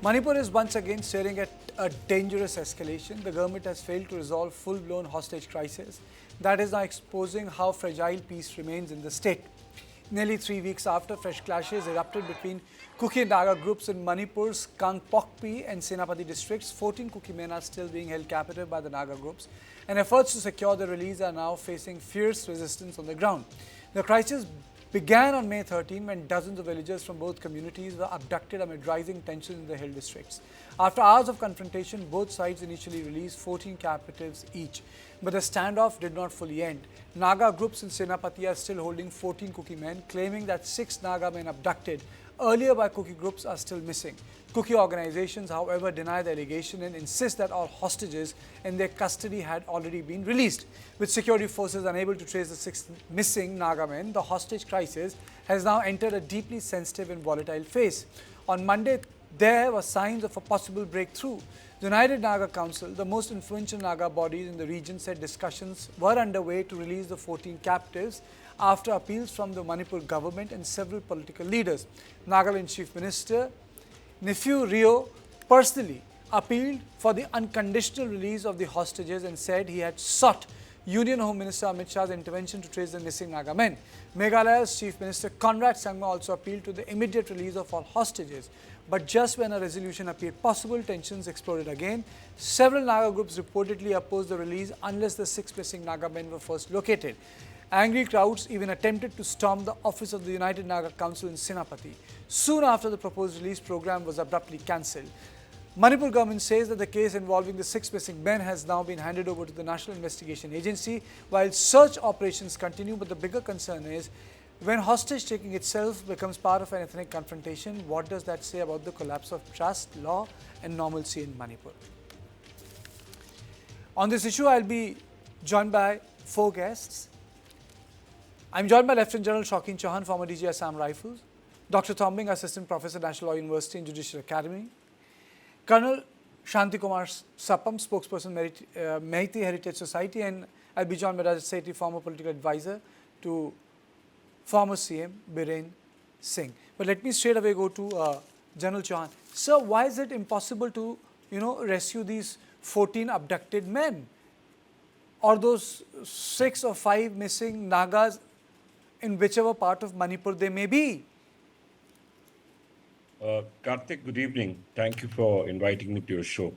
Manipur is once again staring at a dangerous escalation. The government has failed to resolve full-blown hostage crisis that is now exposing how fragile peace remains in the state. Nearly 3 weeks after fresh clashes erupted between Kuki and Naga groups in Manipur's Kangpokpi and Senapati districts, 14 Kuki men are still being held captive by the Naga groups, and efforts to secure their release are now facing fierce resistance on the ground. The crisis began on May 13 when dozens of villagers from both communities were abducted amid rising tensions in the hill districts. After hours of confrontation, both sides initially released 14 captives each. But the standoff did not fully end. Naga groups in Senapati are still holding 14 Kuki men, claiming that 6 Naga men abducted earlier by Kuki groups are still missing. Kuki organizations, however, deny the allegation and insist that all hostages in their custody had already been released. With security forces unable to trace the 6 missing Naga men, the hostage crisis has now entered a deeply sensitive and volatile phase. On Monday, there were signs of a possible breakthrough. The United Naga Council, the most influential Naga bodies in the region, said discussions were underway to release the 14 captives after appeals from the Manipur government and several political leaders. Nagaland Chief Minister Neiphiu personally appealed for the unconditional release of the hostages and said he had sought Union Home Minister Amit Shah's intervention to trace the missing Naga men. Meghalaya's Chief Minister Conrad Sangma also appealed to the immediate release of all hostages. But just when a resolution appeared possible, tensions exploded again. Several Naga groups reportedly opposed the release unless the 6 missing Naga men were first located. Angry crowds even attempted to storm the office of the United Naga Council in Senapati. Soon after the proposed release program was abruptly cancelled. Manipur government says that the case involving the 6 missing men has now been handed over to the National Investigation Agency while search operations continue. But the bigger concern is when hostage taking itself becomes part of an ethnic confrontation, what does that say about the collapse of trust, law and normalcy in Manipur? On this issue, I'll be joined by 4 guests. I'm joined by Lieutenant General Shaukin Chauhan, former DG Assam Rifles, Dr. Thombing, Assistant Professor, National Law University and Judicial Academy, Colonel Shanti Kumar Sapam, spokesperson, Mehitti Heritage Society, and I'll be joined by Rajat Sethi, former political advisor to former CM Biren Singh. But let me straight away go to General Chauhan. Sir, why is it impossible to, rescue these 14 abducted men or those 6 or 5 missing Nagas in whichever part of Manipur they may be? Karthik, good evening. Thank you for inviting me to your show.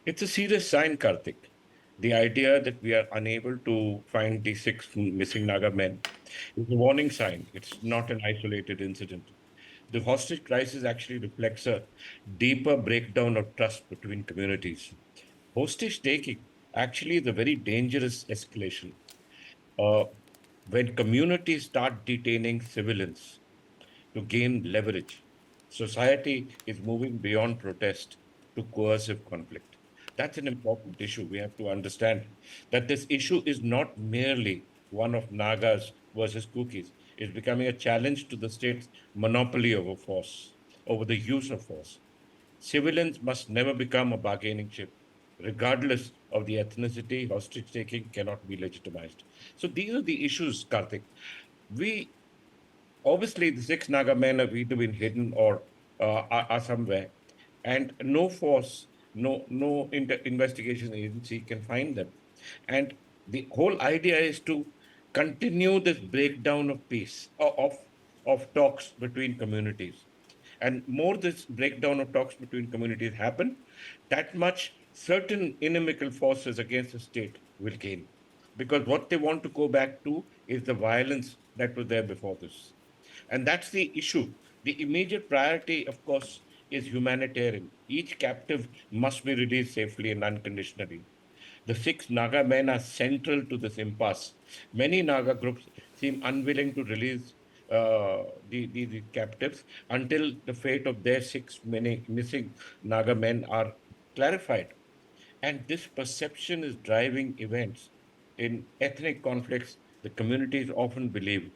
It's a serious sign, Karthik. The idea that we are unable to find the 6 missing Naga men is a warning sign. It's not an isolated incident. The hostage crisis actually reflects a deeper breakdown of trust between communities. Hostage taking actually is a very dangerous escalation. Uh, when communities start detaining civilians to gain leverage, society is moving beyond protest to coercive conflict. That's an important issue. We have to understand that this issue is not merely one of Nagas versus Kukis. It's becoming a challenge to the state's monopoly over force, over the use of force. Civilians must never become a bargaining chip. Regardless of the ethnicity, hostage taking cannot be legitimized. So these are the issues, Karthik. We obviously the 6 Naga men have either been hidden or are somewhere, and no force, no investigation agency can find them. And the whole idea is to continue this breakdown of peace, of talks between communities. And more this breakdown of talks between communities happen, that much certain inimical forces against the state will gain. Because what they want to go back to is the violence that was there before this. And that's the issue. The immediate priority, of course, is humanitarian. Each captive must be released safely and unconditionally. The 6 Naga men are central to this impasse. Many Naga groups seem unwilling to release the captives until the fate of their 6 many missing Naga men are clarified. And this perception is driving events. In ethnic conflicts, the communities often believe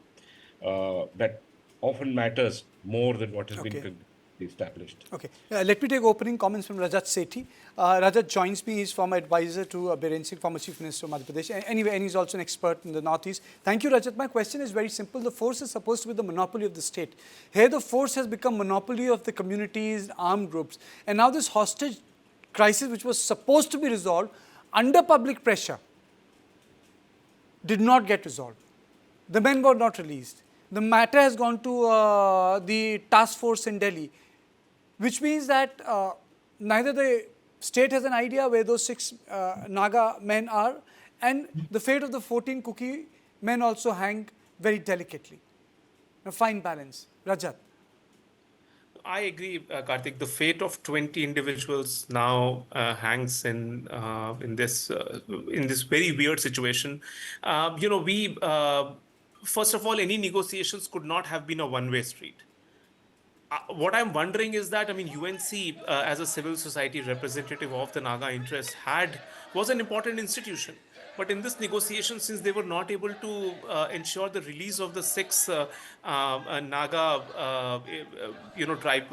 that often matters more than what has been Okay. concluded. established. Okay, let me take opening comments from Rajat Sethi. Rajat joins me. He's former advisor to Biren Singh, former Chief Minister of Madhya Pradesh. Anyway, and he's also an expert in the Northeast. Thank you, Rajat. My question is very simple. The force is supposed to be the monopoly of the state. Here, the force has become monopoly of the communities, armed groups. And now this hostage crisis, which was supposed to be resolved under public pressure, did not get resolved. The men were not released. The matter has gone to the task force in Delhi, which means that neither the state has an idea where those 6 Naga men are, and the fate of the 14 Kuki men also hang very delicately. A fine balance. Rajat. I agree, Karthik. The fate of 20 individuals now hangs in this very weird situation. We first of all, any negotiations could not have been a one-way street. What I'm wondering is that, I mean, UNC, as a civil society representative of the Naga interests, was an important institution. But in this negotiation, since they were not able to ensure the release of the 6 Naga, tribe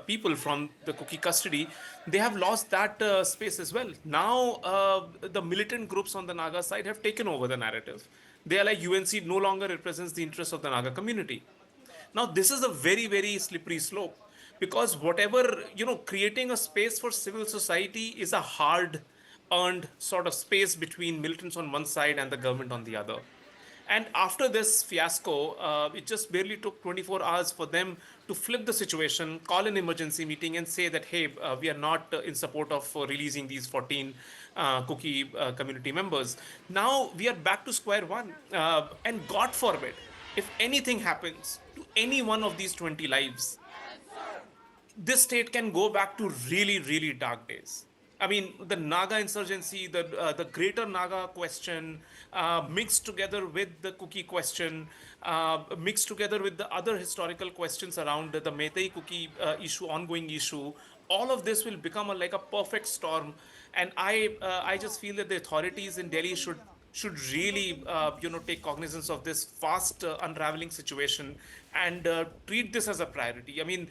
people from the Kuki custody, they have lost that space as well. Now, the militant groups on the Naga side have taken over the narrative. They are like, UNC no longer represents the interests of the Naga community. Now, this is a very, very slippery slope, because whatever, creating a space for civil society is a hard earned sort of space between militants on one side and the government on the other. And after this fiasco, it just barely took 24 hours for them to flip the situation, call an emergency meeting, and say that, hey, we are not in support of releasing these 14 Kuki community members. Now we are back to square one. And God forbid, if anything happens to any one of these 20 lives, this state can go back to really, really dark days. I mean, the Naga insurgency, the greater Naga question, mixed together with the Kuki question, mixed together with the other historical questions around the Meitei Kuki issue, ongoing issue, all of this will become like a perfect storm. And I just feel that the authorities in Delhi should really take cognizance of this fast unraveling situation and treat this as a priority. I mean,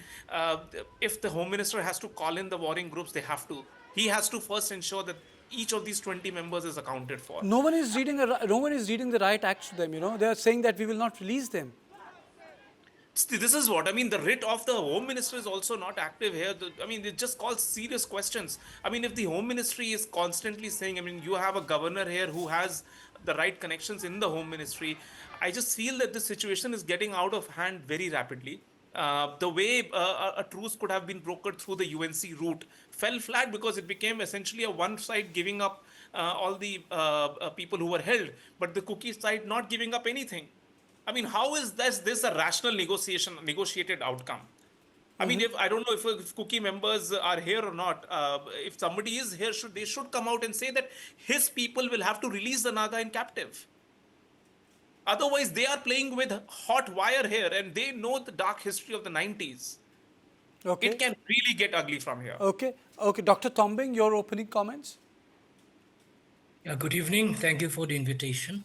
if the home minister has to call in the warring groups, they have to. He has to first ensure that each of these 20 members is accounted for. No one is reading the right acts to them. They are saying that we will not release them. This is what I mean. The writ of the home minister is also not active here. I mean, it just calls serious questions. I mean, if the home ministry is constantly saying, I mean, you have a governor here who has the right connections in the home ministry, I just feel that the situation is getting out of hand very rapidly. The way a truce could have been brokered through the UNC route fell flat, because it became essentially a one side giving up all the people who were held, but the Kuki side not giving up anything. I mean, how is this a rational negotiated outcome? I mean, if I don't know if Kuki members are here or not, if somebody is here, they should come out and say that his people will have to release the Naga in captive. Otherwise, they are playing with hot wire here, and they know the dark history of the 90s. Okay. It can really get ugly from here. Okay. Dr. Tombing, your opening comments? Good evening. Thank you for the invitation.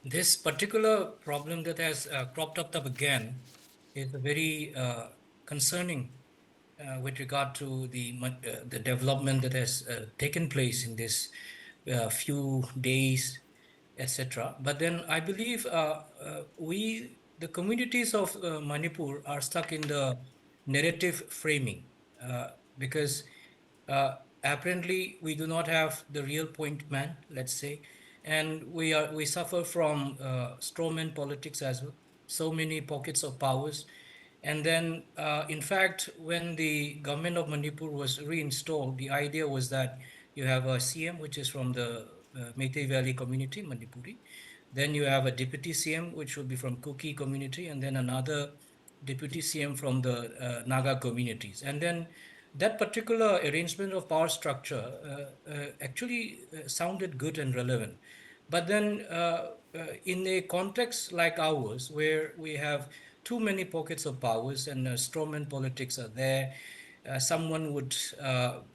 This particular problem that has cropped up again is very concerning with regard to the development that has taken place in this few days, etc. But then I believe the communities of Manipur are stuck in the narrative framing because apparently we do not have the real point man, let's say, and we suffer from strawman politics as well. So many pockets of powers. And then, in fact, when the government of Manipur was reinstalled, the idea was that you have a CM, which is from the Meitei Valley community, Manipuri. Then you have a deputy CM, which will be from Kuki community, and then another deputy CM from the Naga communities. And then that particular arrangement of power structure actually sounded good and relevant. But then in a context like ours, where we have too many pockets of powers and strawman politics are there, someone would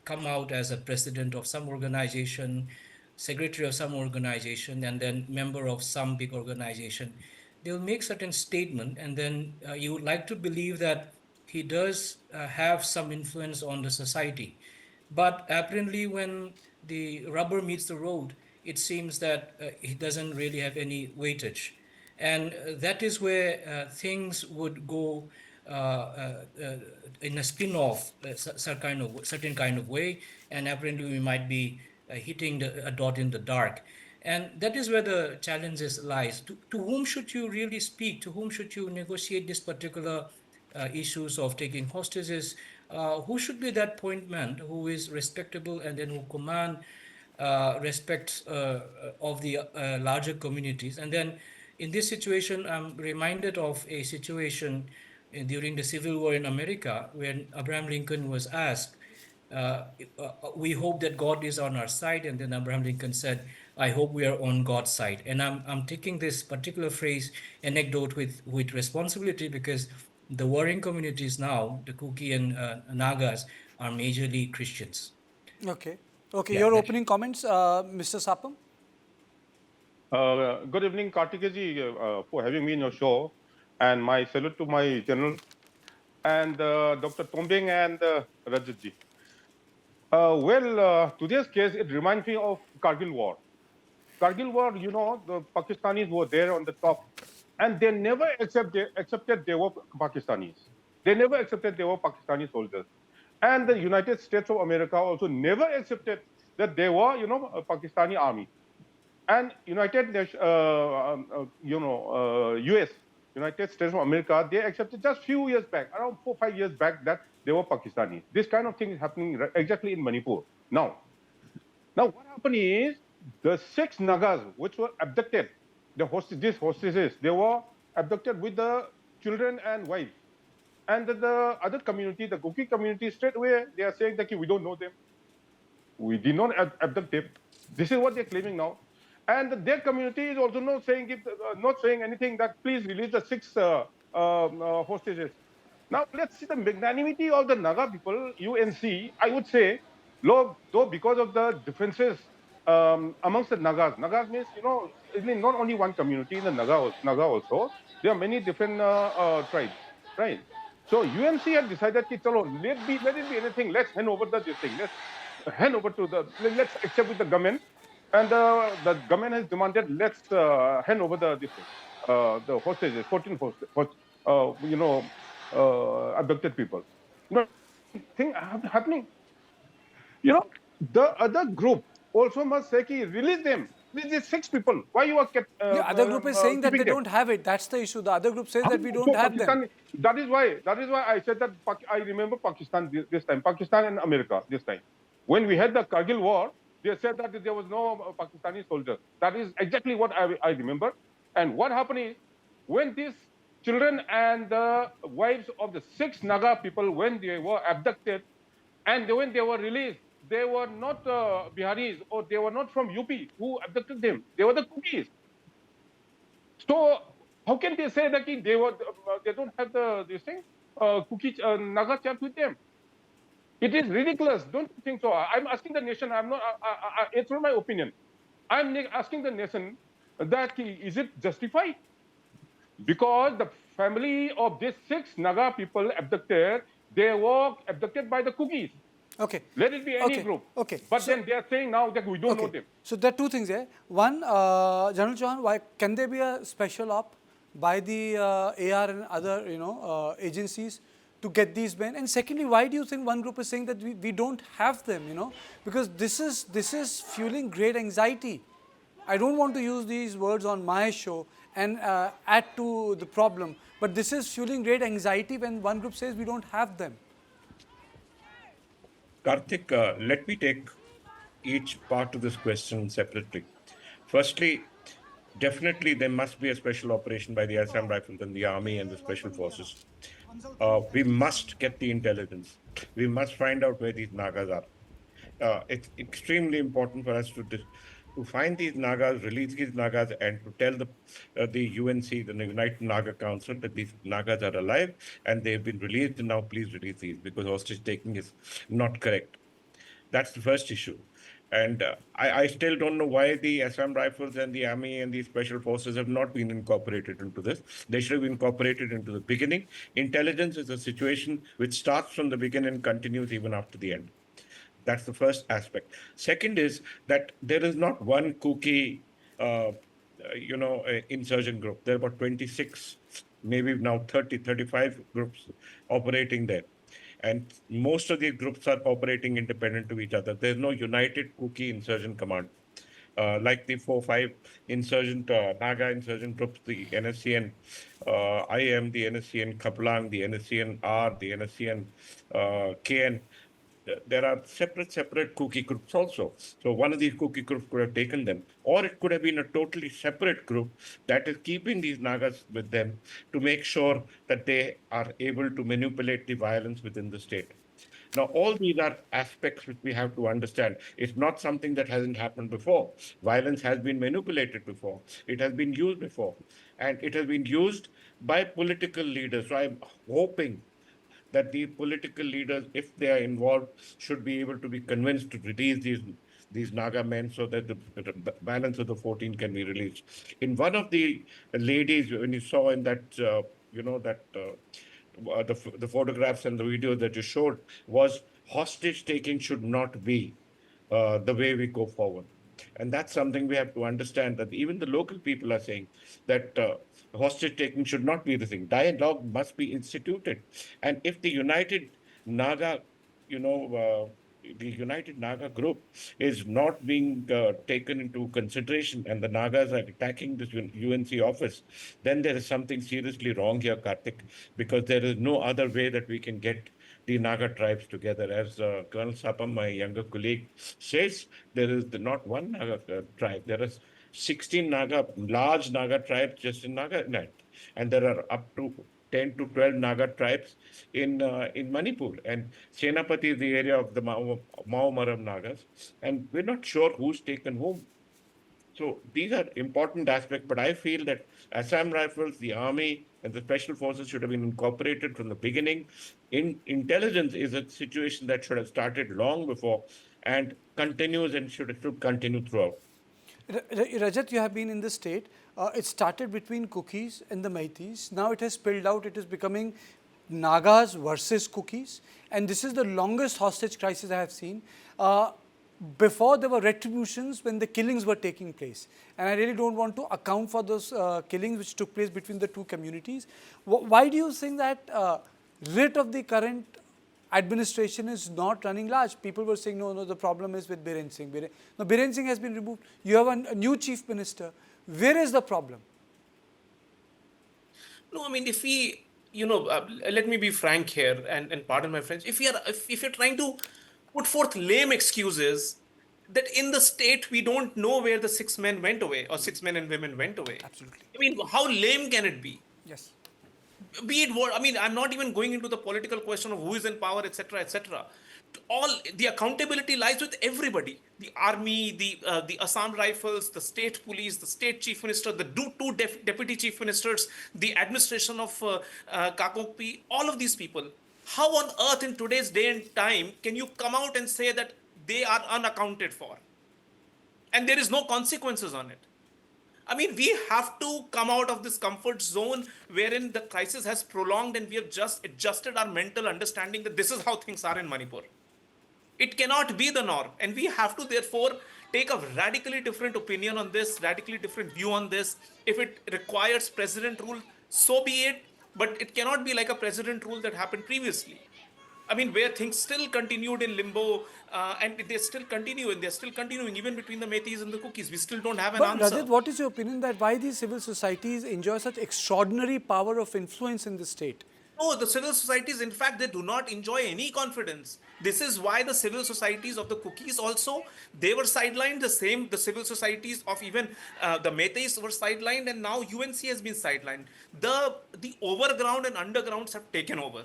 come out as a president of some organization, secretary of some organization, and then member of some big organization. They'll make certain statement, and then you would like to believe that he does have some influence on the society. But apparently, when the rubber meets the road, it seems that he doesn't really have any weightage. And that is where things would go in a spin-off, certain kind of way, and apparently we might be hitting a dot in the dark. And that is where the challenges lies. To whom should you really speak? To whom should you negotiate this particular issues of taking hostages? Who should be that point man who is respectable and then who command respect of the larger communities? And then in this situation, I'm reminded of a situation during the Civil War in America when Abraham Lincoln was asked, we hope that God is on our side. And then Abraham Lincoln said, I hope we are on God's side. And I'm taking this particular phrase, anecdote, with responsibility, because the warring communities now, the Kuki and Nagas, are majorly Christians. Okay. Okay, Yeah, your that's- opening comments, Mr. Sapam? Good evening, Kartikeji, for having me in your show. And my salute to my general and Dr. Tombing and Rajatji. Today's case, it reminds me of Kargil War. Kargil War, you know, the Pakistanis were there on the top, and they never accepted they were Pakistanis. They never accepted they were Pakistani soldiers. And the United States of America also never accepted that they were, you know, a Pakistani army. And US, United States of America, they accepted just few years back, around 4-5 years back, that they were Pakistanis. This kind of thing is happening exactly in Manipur now. Now, what happened is the 6 Nagas, which were abducted, these hostages, they were abducted with the children and wives. And the other community, the Kuki community, straight away, they are saying that we don't know them. We did not abduct them. This is what they're claiming now. And their community is also not saying anything that please release the 6 hostages. Now, let's see the magnanimity of the Naga people, UNC, I would say, though because of the differences amongst the Nagas. Nagas means, you know, not only one community in the Naga also, there are many different tribes, right? So UNC had decided, let it be anything, let's hand over this thing, let's accept with the government. And the government has demanded, let's hand over the hostages, 14 abducted people. No thing happening. You know, the other group also must say, release them. These 6 people. Why you are kept? The other group is saying that they them? don't have it. That's the issue. The other group says that we don't have them. That is why I said that I remember Pakistan this time, Pakistan and America this time. When we had the Kargil war, they said that there was no Pakistani soldiers. That is exactly what I remember. And what happened is, when these children and the wives of the 6 Naga people, when they were abducted, and when they were released, they were not Biharis, or they were not from UP who abducted them. They were the Kukis. So how can they say that they don't have this thing, Kuki Naga chaps with them? It is ridiculous. Don't you think so? I'm asking the nation. It's not my opinion. I'm asking the nation that is it justified? Because the family of these 6 Naga people abducted, they were abducted by the Kukis. Okay. Let it be any group. Okay. But then they are saying now that we don't know them. So there are 2 things here. One, General Chauhan, why can there be a special op by the AR and other agencies to get these men? And secondly, why do you think one group is saying that we don't have them? Because this is fueling great anxiety. I don't want to use these words on my show and add to the problem, but this is fueling great anxiety when one group says we don't have them. Karthik, let me take each part of this question separately. Firstly, definitely there must be a special operation by the Assam Rifles and the Army and the Special Forces. We must get the intelligence. We must find out where these Nagas are. It's extremely important for us to find these Nagas, release these Nagas, and to tell the UNC, the United Naga Council, that these Nagas are alive and they've been released, and now please release these, because hostage taking is not correct. That's the first issue. And I still don't know why the Assam Rifles and the Army and the Special Forces have not been incorporated into this. They should have been incorporated into the beginning. Intelligence is a situation which starts from the beginning and continues even after the end. That's the first aspect. Second is that there is not one Kuki, insurgent group. There are about 26, maybe now 30, 35 groups operating there. And most of these groups are operating independent of each other. There's no united Kuki insurgent command. Like the 4-5 insurgent, Naga insurgent groups, the NSCN, IM, the NSCN Kaplang, the NSCN R, the NSCN KN. There are separate Kuki groups also. So one of these Kuki groups could have taken them, or it could have been a totally separate group that is keeping these Nagas with them to make sure that they are able to manipulate the violence within the state. Now, all these are aspects which we have to understand. It's not something that hasn't happened before. Violence has been manipulated before. It has been used before. And it has been used by political leaders. So I'm hoping that the political leaders, if they are involved, should be able to be convinced to release these Naga men so that the balance of the 14 can be released. In one of the ladies, when you saw in that, the photographs and the videos that you showed, was hostage taking should not be the way we go forward. And that's something we have to understand, that even the local people are saying that hostage taking should not be the thing. Dialogue must be instituted. And if the Naga, the United Naga group is not being taken into consideration and the Nagas are attacking this UNC office, then there is something seriously wrong here, Karthik, because there is no other way that we can get the Naga tribes together. As Colonel Sapam, my younger colleague, says, there is not one Naga tribe. There are 16 large Naga tribes just in Nagaland. And there are up to 10 to 12 Naga tribes in Manipur. And Senapati is the area of the Maomaram Nagas. And we're not sure who's taken whom. So these are important aspects, but I feel that Assam Rifles, the Army, and the Special Forces should have been incorporated from the beginning. Intelligence is a situation that should have started long before and continues and should continue throughout. Rajat, you have been in the state. It started between Kukis and the Meiteis. Now it has spilled out. It is becoming Nagas versus Kukis. And this is the longest hostage crisis I have seen. Before, there were retributions when the killings were taking place. And I really don't want to account for those killings which took place between the two communities. Why do you think that writ of the current administration is not running large? People were saying, no, the problem is with Biren Singh. No, Biren Singh has been removed. You have a new chief minister. Where is the problem? No, I mean, if we, let me be frank here and pardon my French. If you're trying to put forth lame excuses that in the state we don't know where the 6 men went away or 6 men and women went away. Absolutely. I mean, how lame can it be? Yes. Be it what, I mean, I'm not even going into the political question of who is in power, etc., etc. All the accountability lies with everybody: the army, the Assam Rifles, the state police, the state chief minister, the two deputy chief ministers, the administration of Kangpokpi, all of these people. How on earth in today's day and time can you come out and say that they are unaccounted for and there is no consequences on it? I mean, we have to come out of this comfort zone wherein the crisis has prolonged and we have just adjusted our mental understanding that this is how things are in Manipur. It cannot be the norm. And we have to therefore take a radically different opinion on this, radically different view on this. If it requires president rule, so be it. But it cannot be like a president rule that happened previously. I mean, where things still continued in limbo and they still continue and they're still continuing even between the Meiteis and the Kukis. We still don't have an But answer. Rajat, what is your opinion that why these civil societies enjoy such extraordinary power of influence in the state? No, the civil societies, in fact, they do not enjoy any confidence. This is why the civil societies of the Kukis also, they were sidelined. The civil societies of even the Meiteis were sidelined, and now UNC has been sidelined. The overground and undergrounds have taken over.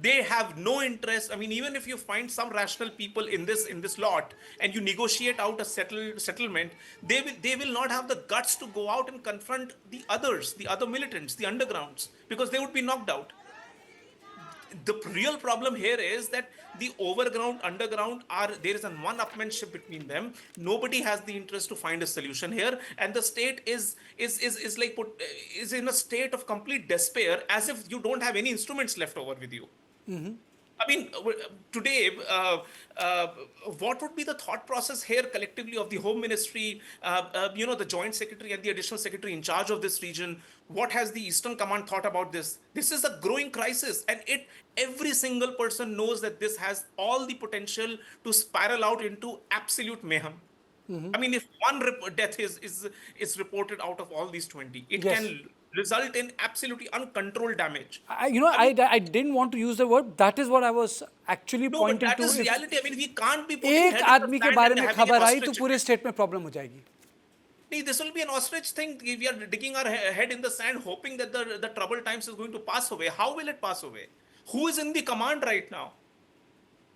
They have no interest. I mean, even if you find some rational people in this lot and you negotiate out a settlement, they will not have the guts to go out and confront the others, the other militants, the undergrounds, because they would be knocked out. The real problem here is that The overground, underground there is one upmanship between them. Nobody has the interest to find a solution here, and the state is like is in a state of complete despair, as if you don't have any instruments left over with you. I mean, today, what would be the thought process here collectively of the Home Ministry, the Joint Secretary and the Additional Secretary in charge of this region? What has the Eastern Command thought about this? This is a growing crisis, and every single person knows that this has all the potential to spiral out into absolute mayhem. I mean, if one death is reported out of all these 20, it Yes. can result in absolutely uncontrolled damage. I didn't want to use the word. That is what I was actually No, but pointing that to. is If reality. I mean, we can't be putting एक head in the आदमी के sand बारे and में having an खबर आई तो ostrich. पूरे state में problem हो जाएगी. This will be an ostrich thing. We are digging our head in the sand, hoping that the troubled times is going to pass away. How will it pass away? Who is in the command right now?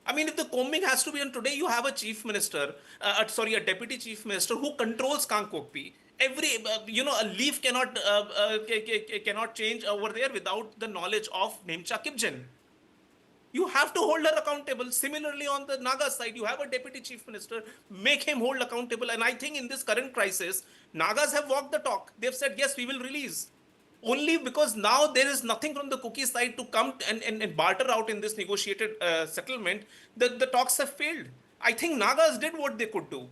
I mean, if the combing has to be done today, you have a chief minister, a deputy chief minister who controls Kangpokpi. A leaf cannot change over there without the knowledge of Nemcha Kipjen. You have to hold her accountable. Similarly, on the Naga side, you have a deputy chief minister, make him hold accountable. And I think in this current crisis, Nagas have walked the talk. They've said, yes, we will release. Only because now there is nothing from the Kuki side to come and barter out in this negotiated settlement, the talks have failed. I think Nagas did what they could do.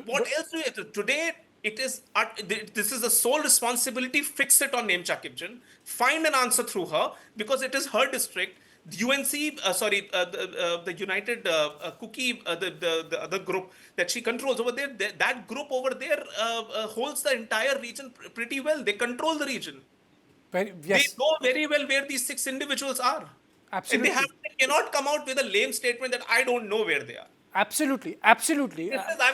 What else do you have? Today, this is the sole responsibility. Fix it on Nemcha Kipchen. Find an answer through her, because it is her district. The UNC, the United Kuki, the other group that she controls over there, that group over there holds the entire region pretty well. They control the region. Yes. They know very well where these 6 individuals are. Absolutely. And they cannot come out with a lame statement that I don't know where they are. Absolutely. I'm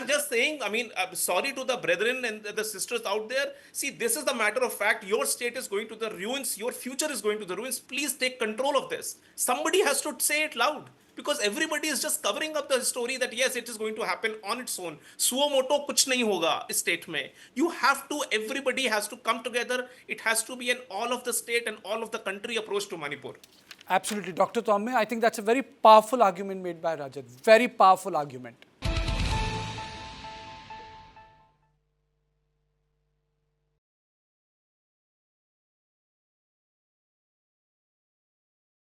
just saying, I mean, I'm sorry to the brethren and the sisters out there. See, this is the matter of fact. Your state is going to the ruins. Your future is going to the ruins. Please take control of this. Somebody has to say it loud, because everybody is just covering up the story that yes, it is going to happen on its own. Suo moto kuch nahi hoga is state mein. Everybody has to come together. It has to be an all of the state and all of the country approach to Manipur. Absolutely. Dr. Tomme, I think that's a very powerful argument made by Rajat. Very powerful argument.